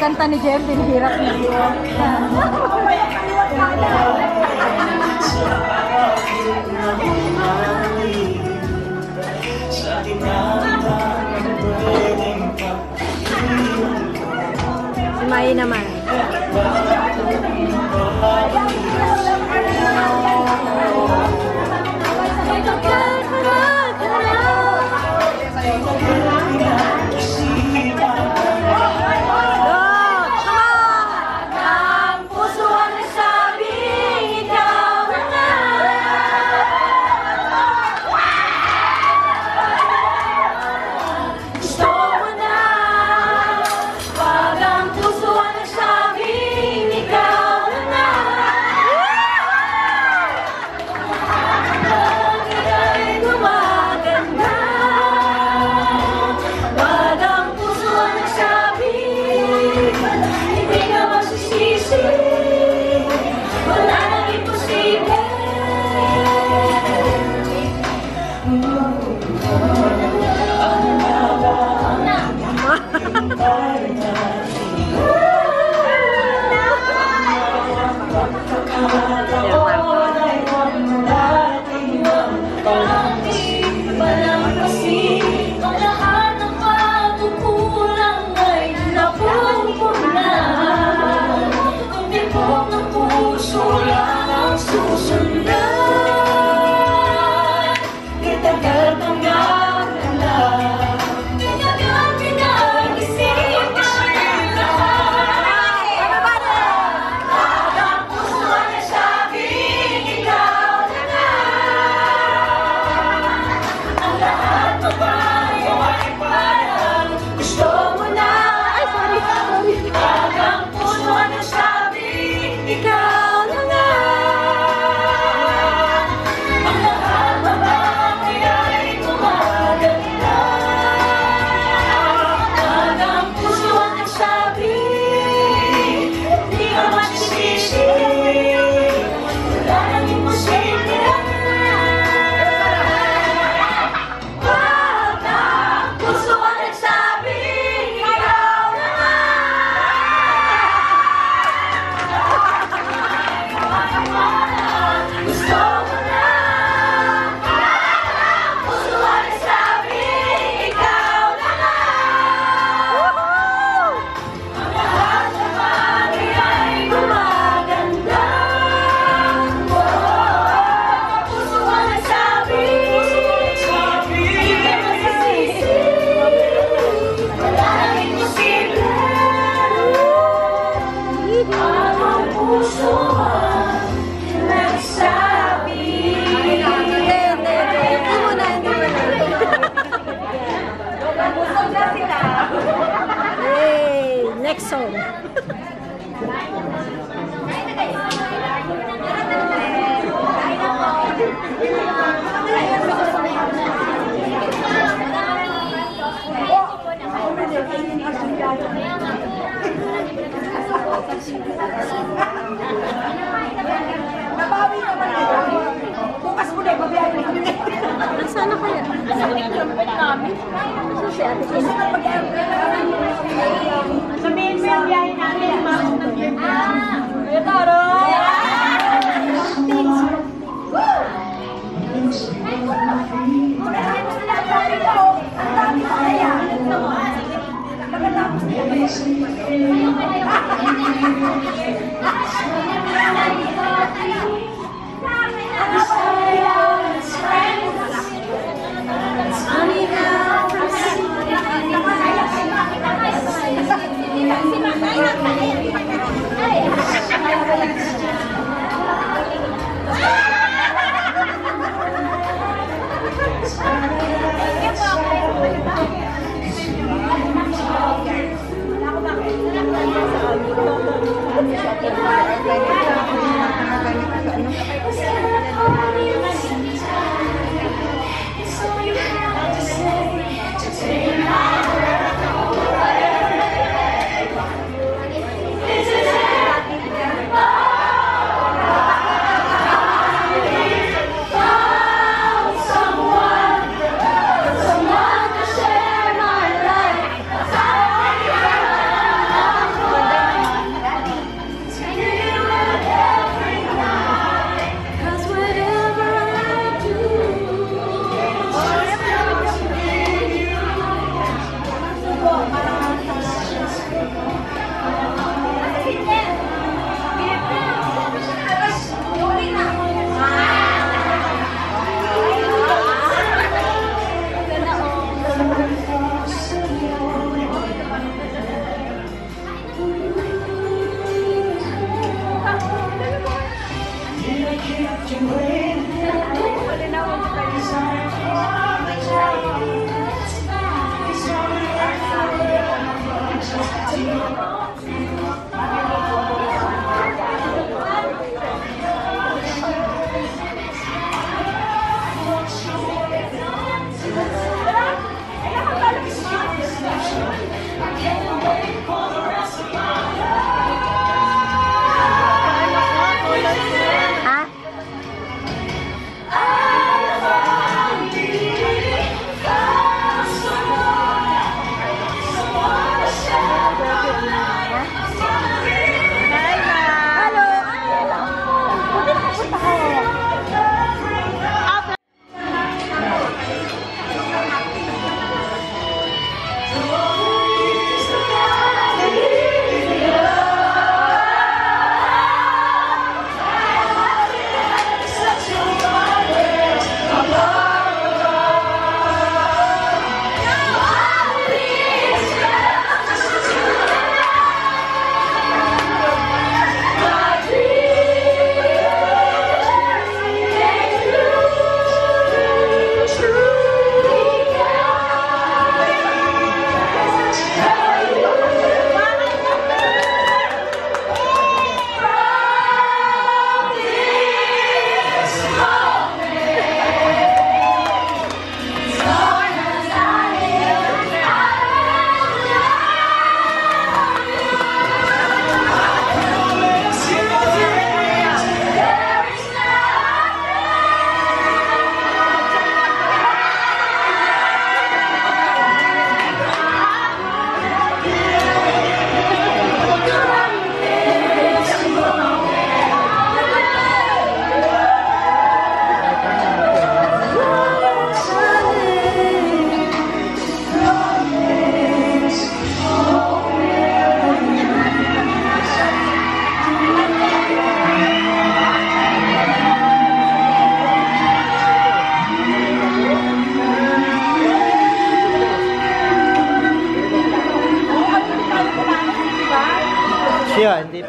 kanta ni Jem, pinihirap niya. Si Mai naman. Next song. Nabawi naman ito. Bukas mo na yung babiyahin namin. Sana kaya? namin. Si Ate Tina. Sabihin mo yung biyahe namin. Kuya Taro! Ang dami pa kaya. Pagkatapos niya.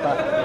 pa.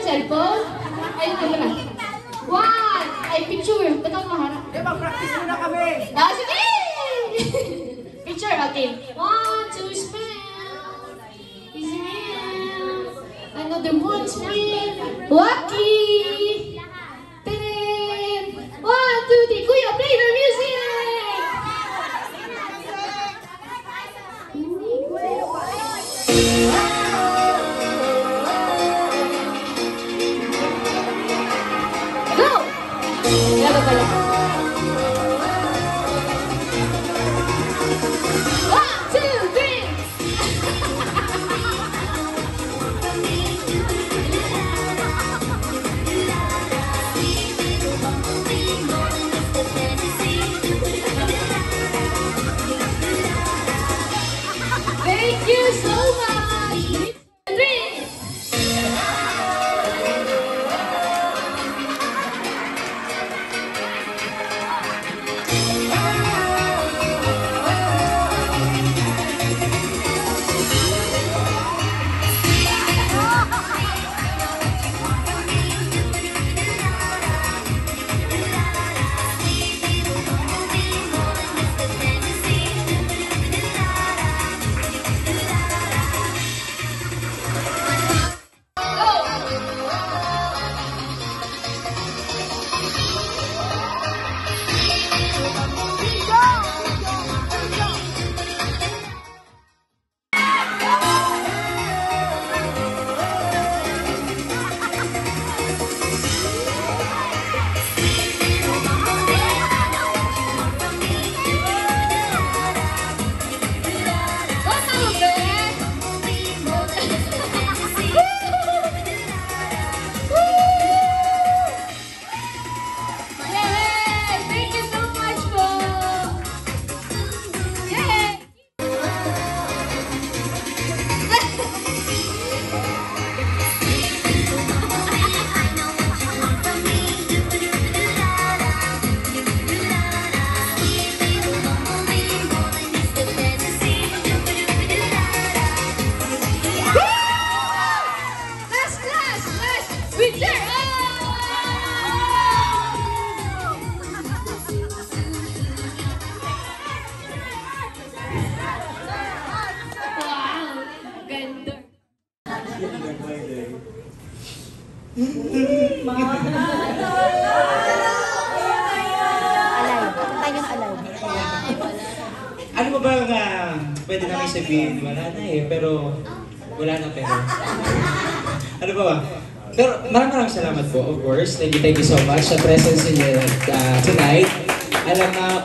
cellphone? Ay, ito na. One! Ay, picture. Ba't ako maharap? Eh, mag-practice muna kami. Ah, sige! Picture, okay. One, two, smile. Smile. Another one, smile. Lucky! Ten! One, two, three. Kuya, play the music! Go! Lalo pala. One, two, three! Thank you so much! Three! pwede namin sabihin, wala na eh, pero wala na pero. Ano ba ba? Pero maraming salamat po, of course. Thank you so much sa presence niyo tonight.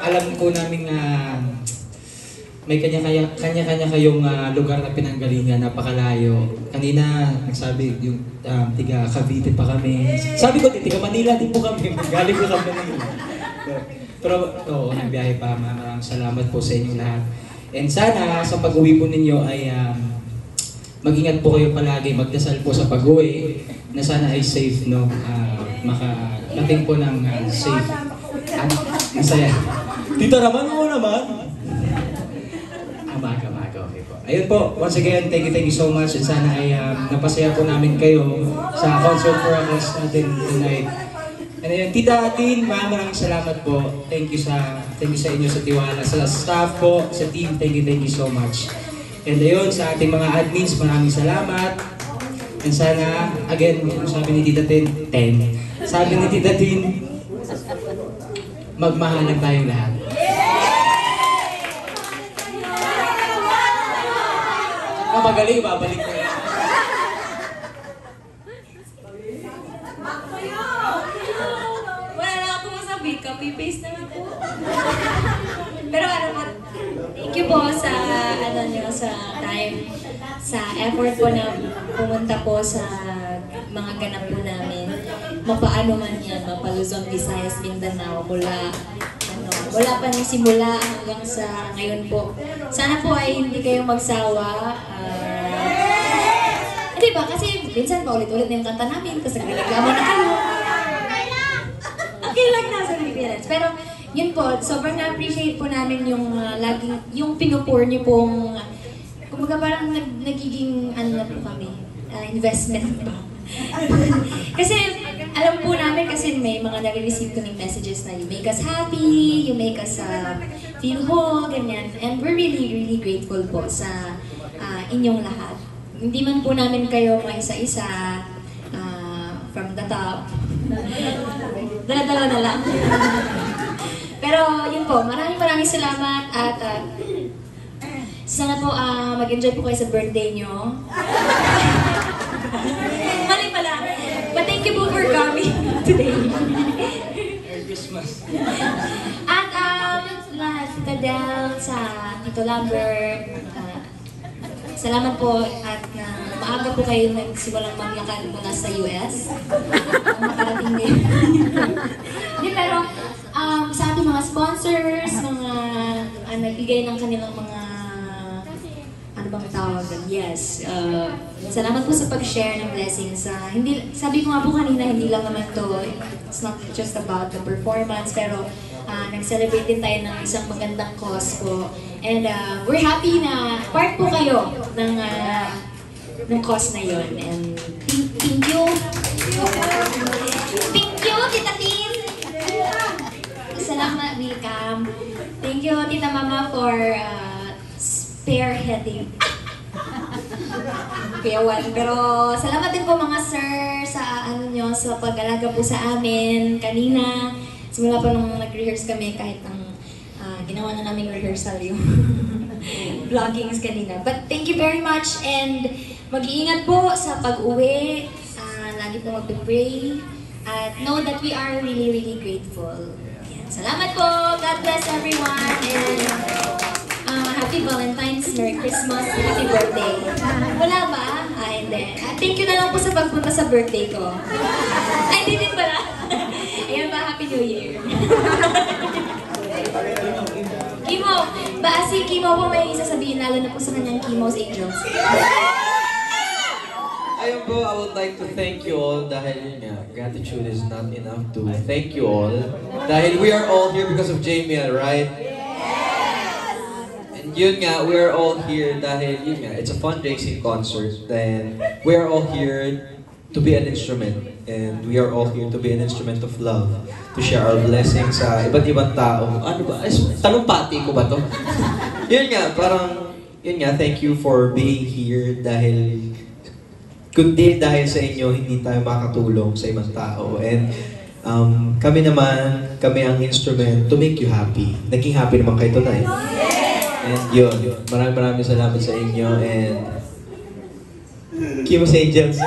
Alam ko namin may kanya-kanya kayong lugar na pinanggalingan, napakalayo. Kanina, nagsabi yung tiga Cavite pa kami. Sabi ko, tiga Manila din po kami. Galing ko kami Manila. Pero, oo, nagbiyahe pa. Maraming salamat po sa inyong lahat. And sana, sa pag-uwi po ninyo ay mag-ingat po kayo palagi. Magdasal po sa pag-uwi na sana ay safe, no? Makarating po ng safe. At masaya. Tita naman, oo naman. Maga, okay po. Ayun po, once again, thank you so much. At sana ay napasaya po namin kayo sa concert for us natin tonight. And ayun, Tita Tin, maraming salamat po. Thank you sa inyo sa tiwala. Sa staff po, sa team, thank you so much. And ayun, sa ating mga admins, maraming salamat. And sana, again, sabi ni Tita Tin, sabi ni Tita Tin, magmahalan tayong lahat. Magaling, babalik ko yan. Wala na ako masabi, copy-paste naman po. Pero ano po, thank you po sa sa time, sa effort po na pumunta po sa mga ganap po namin. Mapaano man yan, Mapaluzon, Visayas, Mindanao, wala pa nang simula hanggang sa ngayon po. Sana po ay hindi kayong magsawa. Diba? Kasi minsan paulit-ulit na yung kanta namin, tapos nagreklamo na kayo. Okay lang na sa Pilipinas. Pero yun po, sobrang na-appreciate po namin yung yung pinupur niyo pong, kumbaga parang nagiging na po kami, investment pa. Kasi alam po namin kasi may mga nare-receive kaming messages na you make us happy, you make us feel whole, ganyan. And we're really grateful po sa inyong lahat. Hindi man po namin kayo mga isa-isa from the top. Dala-dala na lang. Pero yun po, maraming salamat at sana po mag-enjoy po kayo sa birthday nyo. Mali pala. But thank you po for coming today. Merry Christmas. At lahat, Tita Del, sa Tito Lambert, salamat po at maaga po kayo nagsimulang maglakad mula sa US. Makarating din. Pero sa ating mga sponsors, mga nagbigay ng kanilang mga ano bang tawag? Yes. Salamat po sa pag-share ng blessings. Sabi ko nga po kanina, hindi lang naman to, it's not just about the performance, pero nag-celebrate din tayo ng isang magandang cause po. And we're happy na part po kayo ng cause na yun. And thank you. Thank you, Tita Tin. Salamat, welcome. Thank you, Tita Mama, for spearheading. Piyawan. Pero salamat din po mga sir sa sa pag-alaga po sa amin kanina. Simula pa nung nag-rehearse kami kahit ginawa na namin rehearsal yung vloggings kanina. But thank you very much and mag-iingat po sa pag-uwi. Lagi po mag-pray. At know that we are really grateful. Yan. Salamat po! God bless everyone! And Happy Valentine's, Merry Christmas, Happy Birthday. Wala ba? Hindi. Thank you na lang po sa pagpunta sa birthday ko. Ay, hindi din pala. Ayan ba? Happy New Year. Kimo, si Kimo po may sasabihin lalo na po sa kanyang Kimo's Angels. Ayun po, I would like to thank you all dahil yun nga, gratitude is not enough to thank you all. Dahil we are all here because of JML, right? And yun nga, we are all here dahil yun nga, it's a fundraising concert. Then we are all here to be an instrument. And we are all here to be an instrument of love. To share our blessings sa iba't ibang tao. Ano ba? Talumpati ko ba to? Yun nga, parang, yun nga, thank you for being here dahil kundi dahil sa inyo, hindi tayo makatulong sa ibang tao. And kami naman, kami ang instrument to make you happy. Naging happy naman kayo tonight. And yun, maraming salamat sa inyo and Kimos Angels.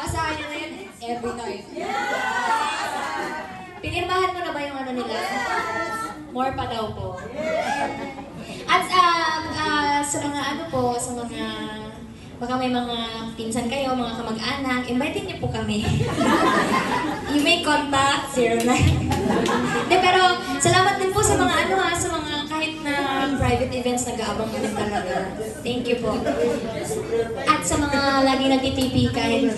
Sa akin na yun, every night. Pinirmahan mo na ba yung ano nila? More pa daw po. At sa mga ano po, sa mga baka may mga pinsan kayo, mga kamag-anak, invite niyo po kami. You may contact 09. Pero salamat din po sa mga ano sa mga kahit na private events nag-aabang kami talaga. Thank you po. At sa mga lagi nagtitipi kahit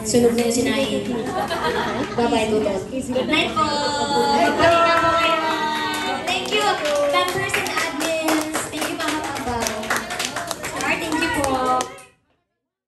sunog na yung sinayin. Bye-bye, Dudot. Good night po! Pati na po